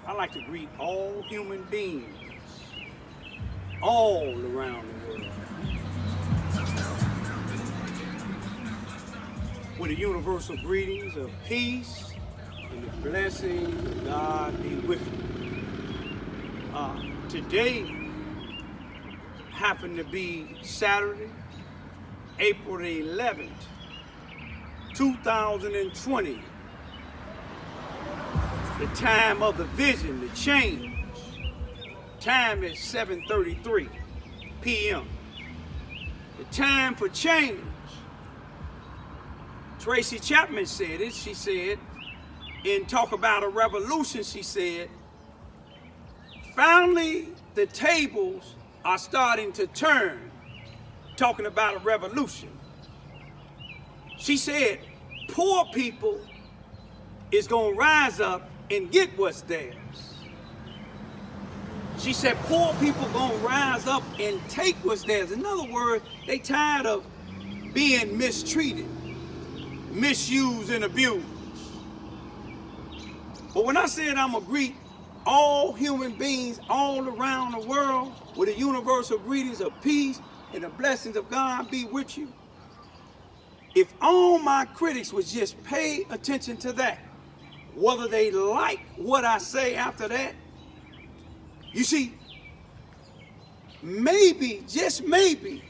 I'd like to greet all human beings all around the world with the universal greetings of peace and the blessings of God be with you. Today happened to be Saturday, April the 11th, 2020. The time of the vision, the change. Time is 7:33 p.m. The time for change. Tracy Chapman said it. She said, in Talk About a Revolution, she said, finally the tables are starting to turn, talking about a revolution. She said, poor people is going to rise up and get what's theirs. She said poor people gonna rise up and take what's theirs. In other words, they tired of being mistreated, misused and abused. But when I said I'm gonna greet all human beings all around the world with the universal greetings of peace and the blessings of God be with you, if all my critics would just pay attention to that, whether they like what I say after that, you see, maybe, just maybe,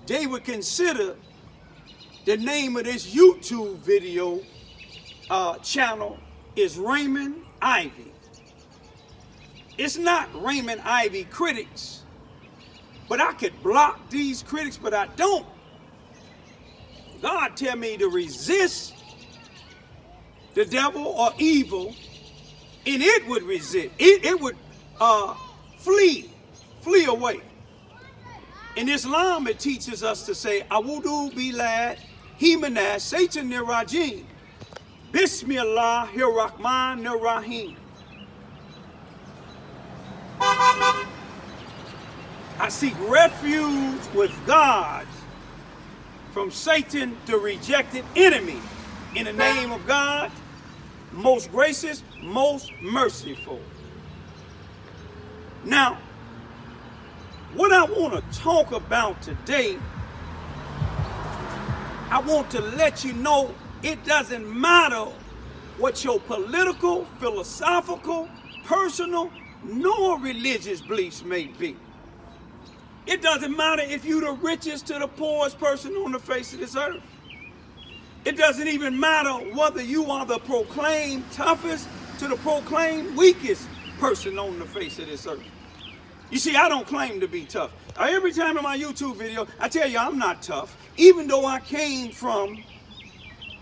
they would consider the name of this YouTube video channel is Raymond Ivy. It's not Raymond Ivy Critics, but I could block these critics, but I don't. God tell me to resist the devil or evil, and it would resist. It would flee away. In Islam, it teaches us to say, Awudu bilad himana Satan nirajim, Bismillah Rahman Rahim. I seek refuge with God from Satan, the rejected enemy, in the name of God, most gracious, most merciful. Now, what I want to talk about today, I want to let you know it doesn't matter what your political, philosophical, personal, nor religious beliefs may be. It doesn't matter if you're the richest to the poorest person on the face of this earth. It doesn't even matter whether you are the proclaimed toughest to the proclaimed weakest person on the face of this earth. You see, I don't claim to be tough. Every time in my YouTube video, I tell you I'm not tough, even though I came from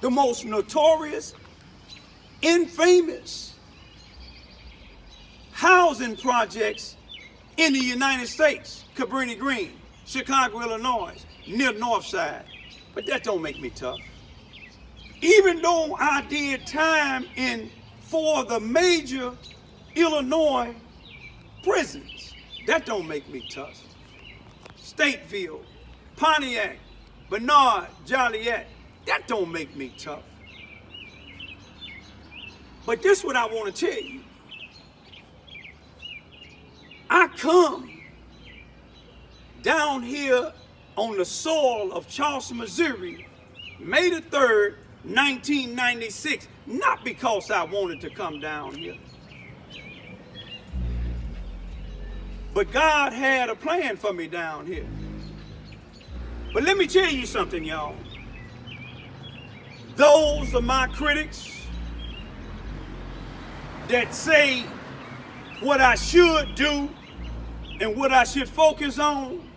the most notorious, infamous housing projects in the United States, Cabrini Green, Chicago, Illinois, near North Side. But that don't make me tough. Even though I did time in 4 of the major Illinois prisons, that don't make me tough. Stateville, Pontiac, Bernard, Joliet, that don't make me tough. But this is what I want to tell you. I come down here on the soil of Charleston, Missouri, May the 3rd, 1996, not because I wanted to come down here, but God had a plan for me down here. But let me tell you something, y'all. Those are my critics that say what I should do and what I should focus on.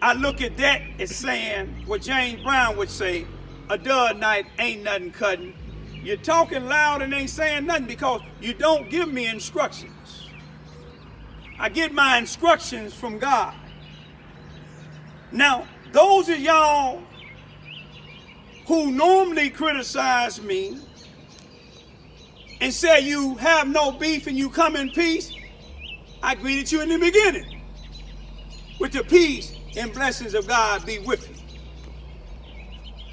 I look at that as saying what James Brown would say, a dud night ain't nothing cutting. You're talking loud and ain't saying nothing because you don't give me instructions. I get my instructions from God. Now, those of y'all who normally criticize me and say you have no beef and you come in peace, I greeted you in the beginning with the peace and blessings of God be with you.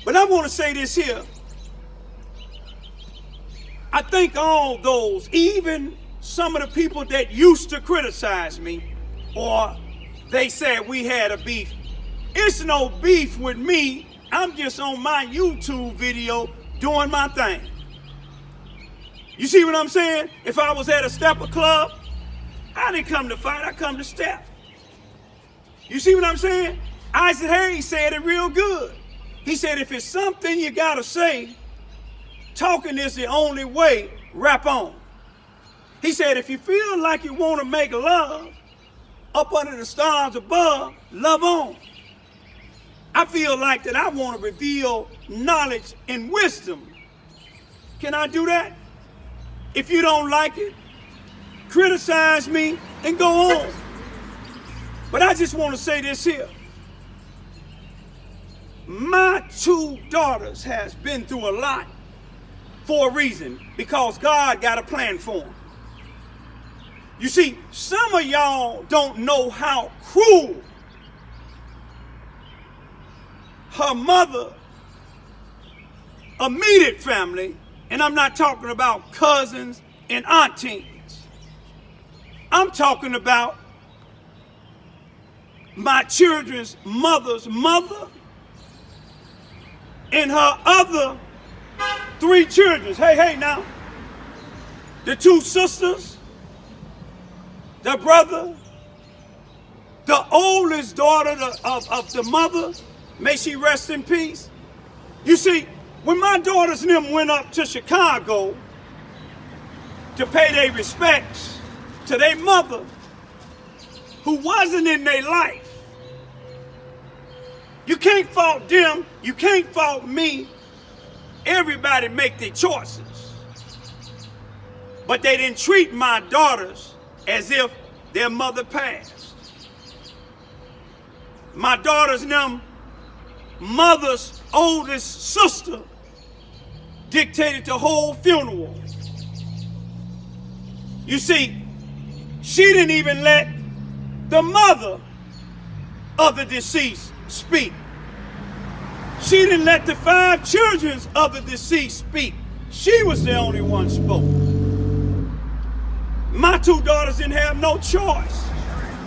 But I want to say this here. I think all those, even some of the people that used to criticize me, or they said we had a beef. It's no beef with me. I'm just on my YouTube video doing my thing. You see what I'm saying? If I was at a stepper club, I didn't come to fight, I come to step. You see what I'm saying? Isaac Hayes said it real good. He said, if it's something you gotta say, talking is the only way, rap on. He said, if you feel like you wanna make love, up under the stars above, love on. I feel like that I wanna reveal knowledge and wisdom. Can I do that? If you don't like it, criticize me and go on. But I just wanna say this here. My two daughters has been through a lot for a reason, because God got a plan for them. You see, some of y'all don't know how cruel her mother, immediate family, and I'm not talking about cousins and aunties. I'm talking about my children's mother's mother and her other 3 children. Hey now. The 2 sisters, the brother, the oldest daughter of the mother, may she rest in peace. You see, when my daughters and them went up to Chicago to pay their respects to their mother, who wasn't in their life, you can't fault them, you can't fault me. Everybody make their choices. But they didn't treat my daughters as if their mother passed. My daughters and them mother's oldest sister dictated the whole funeral. You see, she didn't even let the mother of the deceased speak. She didn't let the 5 children of the deceased speak. She was the only one spoke. My 2 daughters didn't have no choice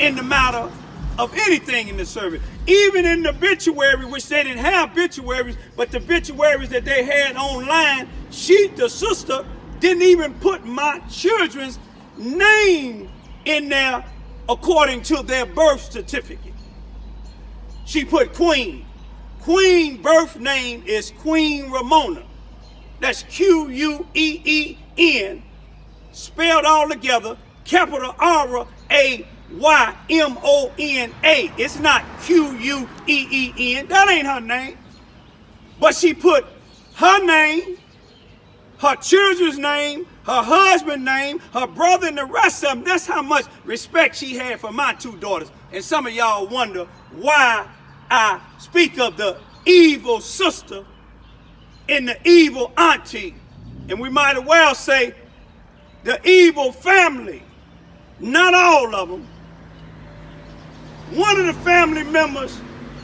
in the matter of anything in the service. Even in the obituary, which they didn't have obituaries, but the obituaries that they had online, she, the sister, didn't even put my children's name in there according to their birth certificate. She put Queen. Queen birth name is Queen Ramona. That's Queen, spelled all together, capital R-A-Y-M-O-N-A. It's not Queen. That ain't her name. But she put her name, her children's name, her husband's name, her brother, and the rest of them. That's how much respect she had for my 2 daughters. And some of y'all wonder why I speak of the evil sister and the evil auntie. And we might as well say the evil family. Not all of them. One of the family members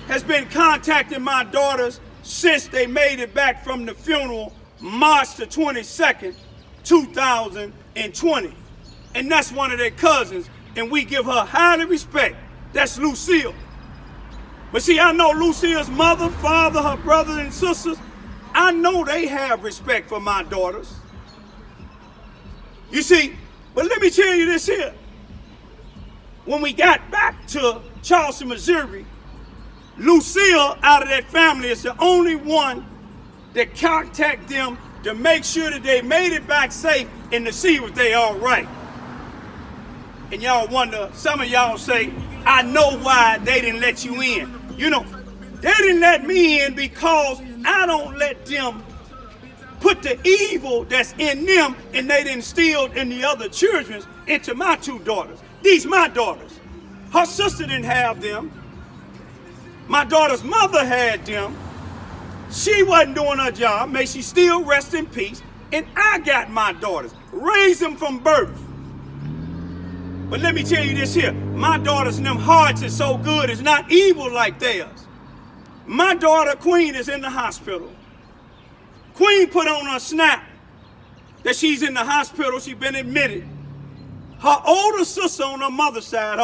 has been contacting my daughters since they made it back from the funeral March the 22nd, 2020. And that's one of their cousins, and we give her highly respect. That's Lucille. But see, I know Lucille's mother, father, her brothers and sisters, I know they have respect for my daughters. You see, but let me tell you this here. When we got back to Charleston, Missouri, Lucille out of that family is the only one that contacted them to make sure that they made it back safe and to see if they all right. And y'all wonder, some of y'all say, I know why they didn't let you in. You know, they didn't let me in because I don't let them put the evil that's in them and they instilled in the other children into my 2 daughters. These my daughters. Her sister didn't have them. My daughter's mother had them. She wasn't doing her job. May she still rest in peace. And I got my daughters. Raised them from birth. But let me tell you this here. My daughters and them hearts is so good. It's not evil like theirs. My daughter, Queen, is in the hospital. Queen put on her snap that she's in the hospital. She's been admitted. Her older sister on her mother's side,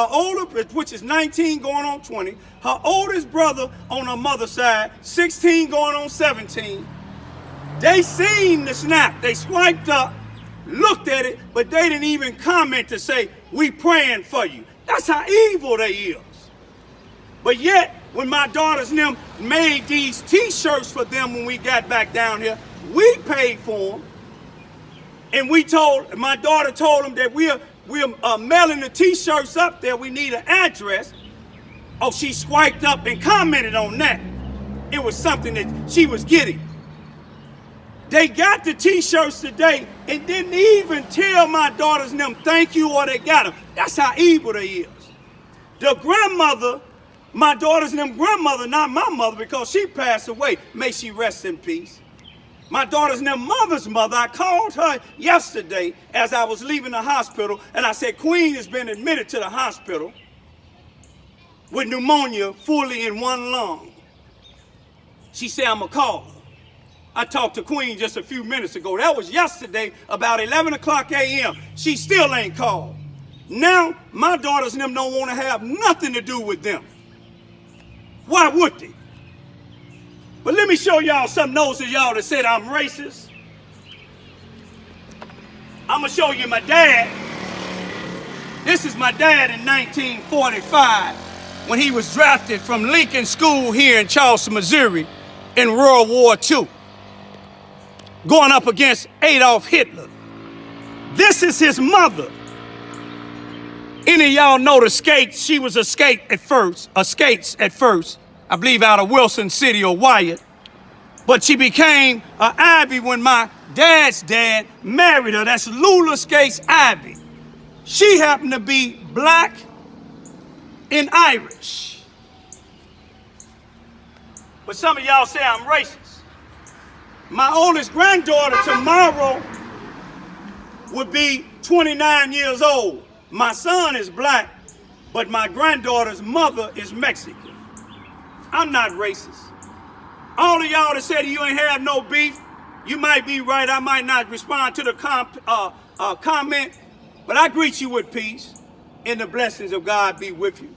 which is 19 going on 20, her oldest brother on her mother's side, 16 going on 17, they seen the snap. They swiped up, looked at it, but they didn't even comment to say, we praying for you. That's how evil they is. But yet, when my daughters and them made these t-shirts for them when we got back down here, we paid for them. And my daughter told them that we're mailing the t-shirts up there. We need an address. Oh, she swiped up and commented on that. It was something that she was getting. They got the t-shirts today and didn't even tell my daughters and them thank you or they got them. That's how evil they is. The grandmother, my daughters and them grandmother, not my mother because she passed away. May she rest in peace. My daughter's and their mother's mother, I called her yesterday as I was leaving the hospital, and I said, Queen has been admitted to the hospital with pneumonia fully in one lung. She said, I'm going to call her. I talked to Queen just a few minutes ago. That was yesterday, about 11 o'clock a.m. She still ain't called. Now, my daughters and them don't want to have nothing to do with them. Why would they? But let me show y'all some notes of y'all that said I'm racist. I'm going to show you my dad. This is my dad in 1945 when he was drafted from Lincoln School here in Charleston, Missouri in World War II, going up against Adolf Hitler. This is his mother. Any of y'all know the skates? She was a skates at first, I believe out of Wilson City or Wyatt. But she became an Ivy when my dad's dad married her. That's Lula Skates Ivy. She happened to be black and Irish. But some of y'all say I'm racist. My oldest granddaughter tomorrow would be 29 years old. My son is black, but my granddaughter's mother is Mexican. I'm not racist. All of y'all that said you ain't have no beef, you might be right. I might not respond to the comment, but I greet you with peace and the blessings of God be with you.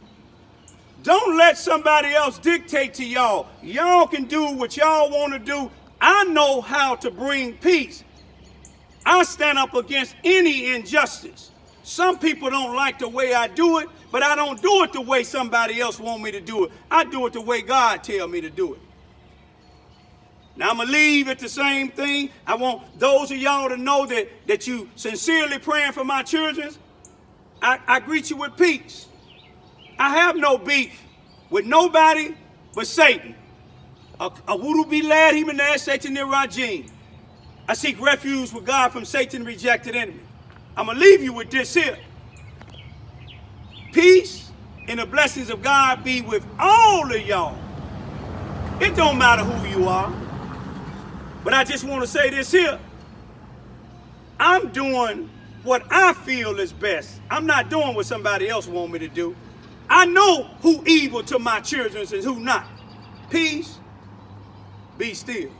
Don't let somebody else dictate to y'all. Y'all can do what y'all want to do. I know how to bring peace. I stand up against any injustice. Some people don't like the way I do it, but I don't do it the way somebody else want me to do it. I do it the way God tell me to do it. Now I'm going to leave at the same thing. I want those of y'all to know that you sincerely praying for my children. I greet you with peace. I have no beef with nobody but Satan. Awudu bilad himaneh Satan nirajim. I seek refuge with God from Satan's rejected enemy. I'm going to leave you with this here. Peace and the blessings of God be with all of y'all. It don't matter who you are. But I just want to say this here. I'm doing what I feel is best. I'm not doing what somebody else want me to do. I know who evil to my children and who not. Peace, be still.